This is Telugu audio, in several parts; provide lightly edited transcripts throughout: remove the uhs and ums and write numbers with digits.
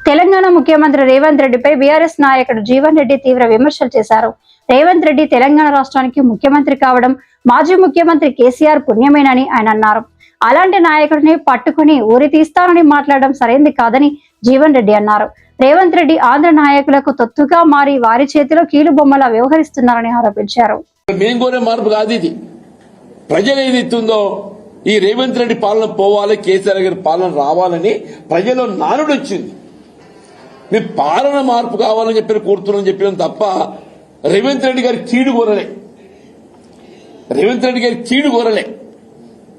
తెలంగాణ ముఖ్యమంత్రి రేవంత్ రెడ్డిపై బీఆర్ఎస్ నాయకుడు జీవన్ రెడ్డి తీవ్ర విమర్శలు చేశారు. రేవంత్ రెడ్డి తెలంగాణ రాష్ట్రానికి ముఖ్యమంత్రి కావడం మాజీ ముఖ్యమంత్రి కేసీఆర్ పుణ్యమేనని ఆయన అన్నారు. అలాంటి నాయకుడిని పట్టుకుని ఊరి తీస్తానని మాట్లాడడం సరైంది కాదని జీవన్ రెడ్డి అన్నారు. రేవంత్ రెడ్డి ఆంధ్ర నాయకులకు తొత్తుగా మారి వారి చేతిలో కీలు బొమ్మలా వ్యవహరిస్తున్నారని ఆరోపించారు. ప్రజలు ఏదైతుందో ఈ రేవంత్ రెడ్డి పాలన పోవాలి, కేసీఆర్ గారి పాలన రావాలని ప్రజల్లో నానుడు వచ్చింది. మీ పాలన మార్పు కావాలని చెప్పి కోరుతున్నామని చెప్పిన తప్ప రేవంత్ రెడ్డి గారి కీడు కోరలే.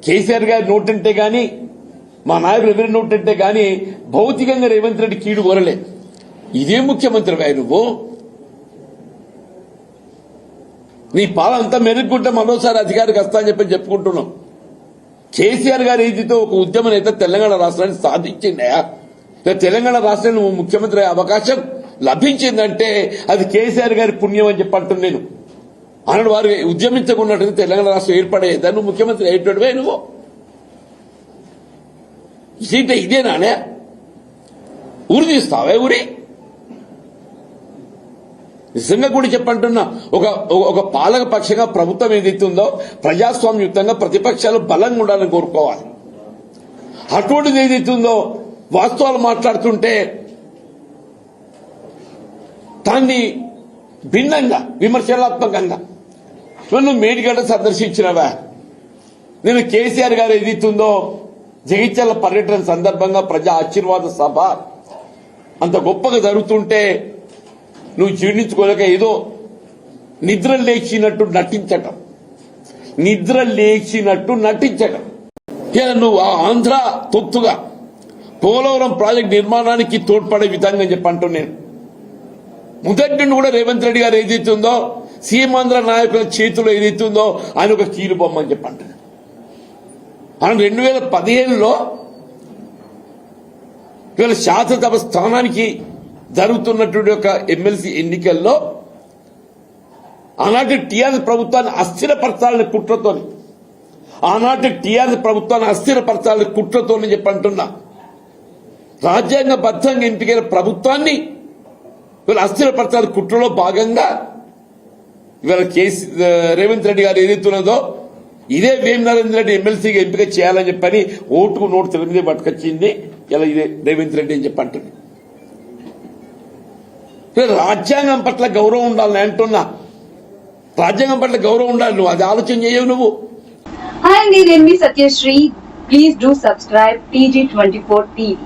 కేసీఆర్ గారి నోటంటే గాని మా నాయకులు ఎవరి నోటంటే గాని భౌతికంగా రేవంత్ రెడ్డి కీడు కోరలే. ఇదే ముఖ్యమంత్రి నువ్వు నీ పాలన అంతా మెరుగుకుంటే మరోసారి అధికారికి వస్తా అని చెప్పి చెప్పుకుంటున్నాం. కేసీఆర్ గారి ఏదితో ఒక ఉద్యమ నేత తెలంగాణ రాష్ట్రాన్ని సాధించిందయా, తెలంగాణ రాష్ట్రాన్ని నువ్వు ముఖ్యమంత్రి అయ్యే అవకాశం లభించిందంటే అది కేసీఆర్ గారి పుణ్యం అని చెప్పి అంటున్నాను నేను. అన్నాడు వారు ఉద్యమించకున్నట్టు తెలంగాణ రాష్ట్రం ఏర్పడేదా నువ్వు ముఖ్యమంత్రి అయ్యేటోడివే నువ్వు. ఇదేనానే ఊరి తీస్తావే ఊరి నిజంగా కూడా చెప్పంటున్నా. ఒక పాలక పక్షంగా ప్రభుత్వం ఏదైతుందో ప్రజాస్వామ్యయుతంగా ప్రతిపక్షాలు బలంగా ఉండాలని కోరుకోవాలి. అటువంటిది ఏదైతుందో వాస్తవాలు మాట్లాడుతుంటే దాన్ని భిన్నంగా విమర్శనాత్మకంగా నువ్వు మేడిగడ్డ సందర్శించినవా? నేను కేసీఆర్ గారు ఏదైతుందో జగిత్యాల పర్యటన సందర్భంగా ప్రజా ఆశీర్వాద సభ అంత గొప్పగా జరుగుతుంటే నువ్వు జీర్ణించుకోలేక ఏదో నిద్ర లేచినట్టు నటించటం నువ్వు ఆంధ్ర తొత్తుగా పోలవరం ప్రాజెక్టు నిర్మాణానికి తోడ్పడే విధంగా చెప్పంటూ నేను మొదటి నుండి కూడా రేవంత్ రెడ్డి గారు ఏదైతుందో సీమాంధ్ర నాయకుల చేతిలో ఏదైతుందో ఆయన ఒక కీలు బొమ్మ అని చెప్పంట. ఆయన 2015లో ఇవాళ శాసనసభ స్థానానికి జరుగుతున్నటువంటి ఒక ఎమ్మెల్సీ ఎన్నికల్లో ఆనాటి టీఆర్ఎస్ ప్రభుత్వాన్ని అస్థిరపరచాలని కుట్రతో చెప్పంటున్నా. రాజ్యాంగబద్ధంగా ఎంపికైన ప్రభుత్వాన్ని ఇవాళ అస్థిరపరచాలని కుట్రలో భాగంగా ఇవాళ రేవంత్ రెడ్డి గారు ఏదైతున్నదో ఇదే వేం నరేంద్ర రెడ్డి ఎమ్మెల్సీగా ఎంపిక చేయాలని చెప్పని ఓటుకు నోటు తెలియదే పట్టుకొచ్చింది ఇలా ఇదే రేవంత్ రెడ్డి అని చెప్పంటున్నా. రాజ్యాంగం పట్ల గౌరవం ఉండాలని అంటున్నా. రాజ్యాంగం పట్ల గౌరవం ఉండాలి. నువ్వు అది ఆలోచన చేయవు నువ్వు. హాయ్ అండి, నేను మీ Satyasri. Please do subscribe TG24 TV.